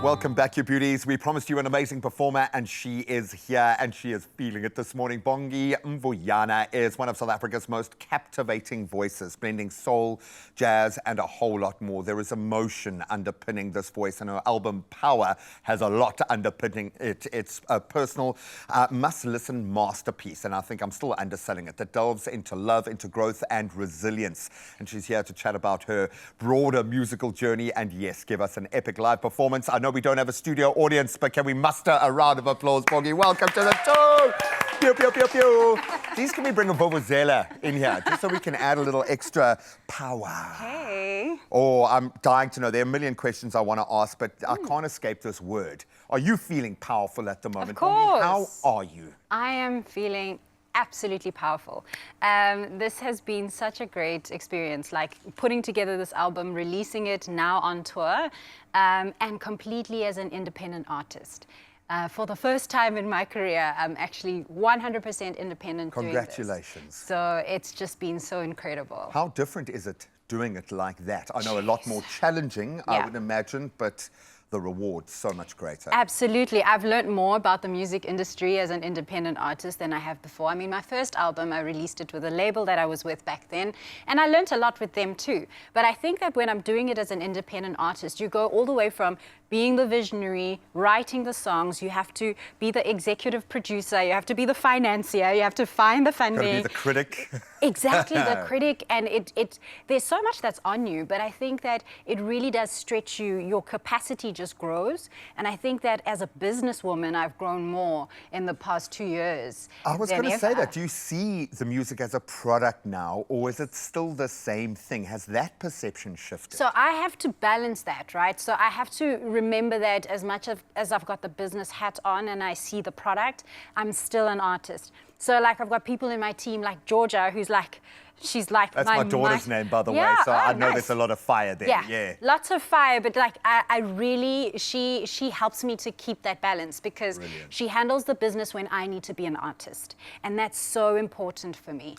Welcome back, you beauties. We promised you an amazing performer, and she is here, and she is feeling it this morning. Bongi Mvuyana is one of South Africa's most captivating voices, blending soul, jazz, and a whole lot more. There is emotion underpinning this voice, and her album Power has a lot underpinning it. It's a personal, must-listen masterpiece, and I think I'm still underselling it, that delves into love, into growth, and resilience. And she's here to chat about her broader musical journey, and yes, give us an epic live performance. I know we don't have a studio audience, but can we muster a round of applause, Bongi? Welcome to the show. Pew, pew, pew, pew. Please can we bring a vuvuzela in here, just so we can add a little extra power. Hey. Oh, I'm dying to know. There are a million questions I want to ask, but I can't escape this word. Are you feeling powerful at the moment? Of course. Bongi, how are you? I am feeling absolutely powerful. This has been such a great experience, like putting together this album, releasing it now on tour, and completely as an independent artist. For the first time in my career, I'm actually 100% independent. Congratulations. Doing this. So it's just been so incredible. How different is it doing it like that? I know a lot more challenging, I would imagine, but the reward so much greater. Absolutely. I've learned more about the music industry as an independent artist than I have before. I mean, my first album, I released it with a label that I was with back then, and I learned a lot with them too. But I think that when I'm doing it as an independent artist, you go all the way from being the visionary, writing the songs, you have to be the executive producer, you have to be the financier, you have to find the funding. Gotta be the critic. Exactly, the critic, and there's so much that's on you, but I think that it really does stretch you. Your capacity just grows, and I think that as a businesswoman, I've grown more in the past 2 years. I was going to say that. Do you see the music as a product now, or is it still the same thing? Has that perception shifted? So I have to balance that, right? So I have to remember that as much as I've got the business hat on and I see the product, I'm still an artist. So like I've got people in my team like Georgia, who's like, she's like That's my daughter's name, by the way, so I know there's a lot of fire there. Yeah, lots of fire, but like I really, she helps me to keep that balance because she handles the business when I need to be an artist. And that's so important for me.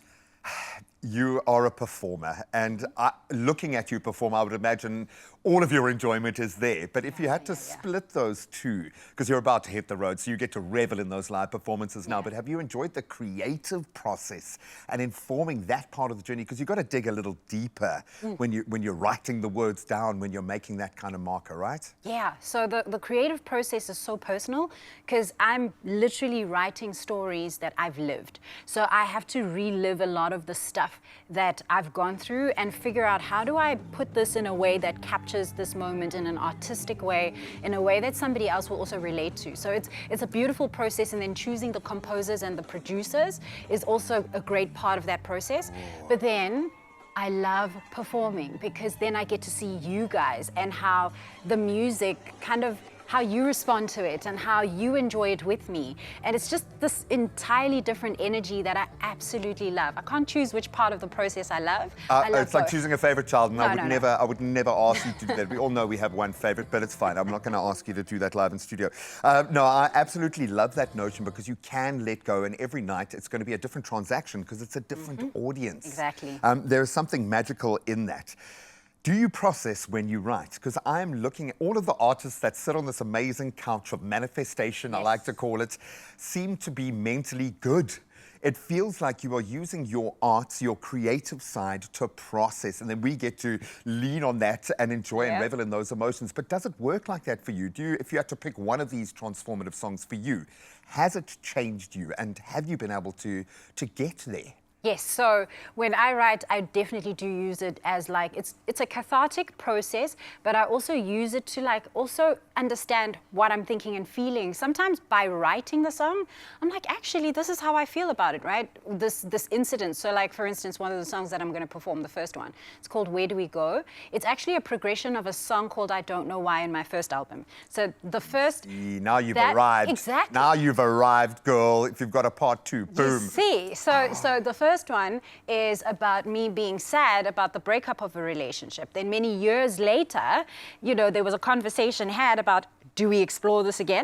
You are a performer, and looking at you perform, I would imagine all of your enjoyment is there. But if you had to split those two, because you're about to hit the road, so you get to revel in those live performances now, but have you enjoyed the creative process and informing that part of the journey? Because you've got to dig a little deeper when you're writing the words down, when you're making that kind of marker, right? Yeah, so the creative process is so personal because I'm literally writing stories that I've lived. So I have to relive a lot of the stuff that I've gone through and figure out how do I put this in a way that captures this moment in an artistic way, in a way that somebody else will also relate to. So it's a beautiful process, and then choosing the composers and the producers is also a great part of that process. But then I love performing because then I get to see you guys and how the music kind of, how you respond to it and how you enjoy it with me. And it's just this entirely different energy that I absolutely love. I can't choose which part of the process I love. It's both. like choosing a favorite child, and I would never ask you to do that. We all know we have one favorite, but it's fine. I'm not going to ask you to do that live in studio. No, I absolutely love that notion because you can let go, and every night it's going to be a different transaction because it's a different audience. Exactly. There is something magical in that. Do you process when you write? Because I'm looking at all of the artists that sit on this amazing couch of manifestation, I like to call it, seem to be mentally good. It feels like you are using your arts, your creative side to process, and then we get to lean on that and enjoy and revel in those emotions. But does it work like that for you? If you had to pick one of these transformative songs for you, has it changed you, and have you been able to get there? Yes, so when I write, I definitely do use it as like, it's a cathartic process, but I also use it to like also understand what I'm thinking and feeling. Sometimes by writing the song, I'm like, actually, this is how I feel about it, right? This incident. So like, for instance, one of the songs that I'm going to perform, the first one, it's called Where Do We Go? It's actually a progression of a song called I Don't Know Why in my first album. So the first... Now you've arrived. Exactly. Now you've arrived, girl. If you've got a part two, boom. You see, so the first one is about me being sad about the breakup of a relationship. Then many years later, you know, there was a conversation had about, do we explore this again?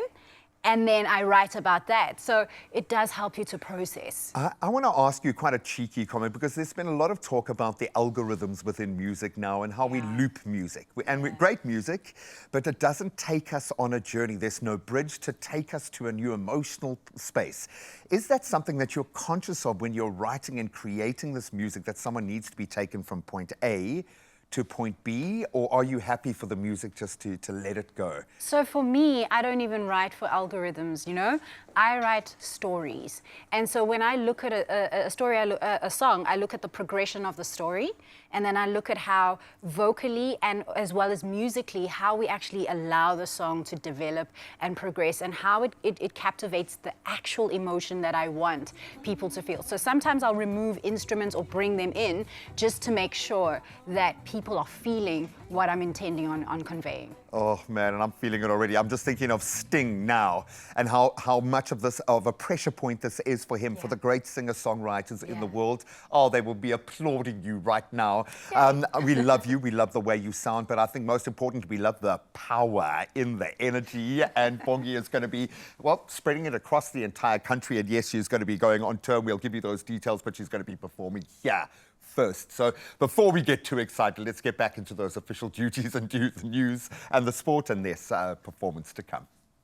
and then I write about that. So it does help you to process. I want to ask you quite a cheeky comment, because there's been a lot of talk about the algorithms within music now and how we loop music. Great music, but it doesn't take us on a journey. There's no bridge to take us to a new emotional space. Is that something that you're conscious of when you're writing and creating this music, that someone needs to be taken from point A to point B, or are you happy for the music just to let it go? So for me, I don't even write for algorithms, you know? I write stories. And so when I look at a story, a song, I look at the progression of the story, and then I look at how vocally and as well as musically, how we actually allow the song to develop and progress, and how it captivates the actual emotion that I want people to feel. So sometimes I'll remove instruments or bring them in just to make sure that people are feeling what I'm intending on conveying. Oh man, and I'm feeling it already. I'm just thinking of Sting now, and how much of a pressure point this is for him, for the great singer-songwriters in the world. Oh, they will be applauding you right now. We love you, we love the way you sound, but I think most important, we love the power in the energy. And Bongi is going to be, well, spreading it across the entire country. And yes, she's going to be going on tour. We'll give you those details, but she's going to be performing here first. So before we get too excited, let's get back into those official duties and do the news and the sport and this performance to come.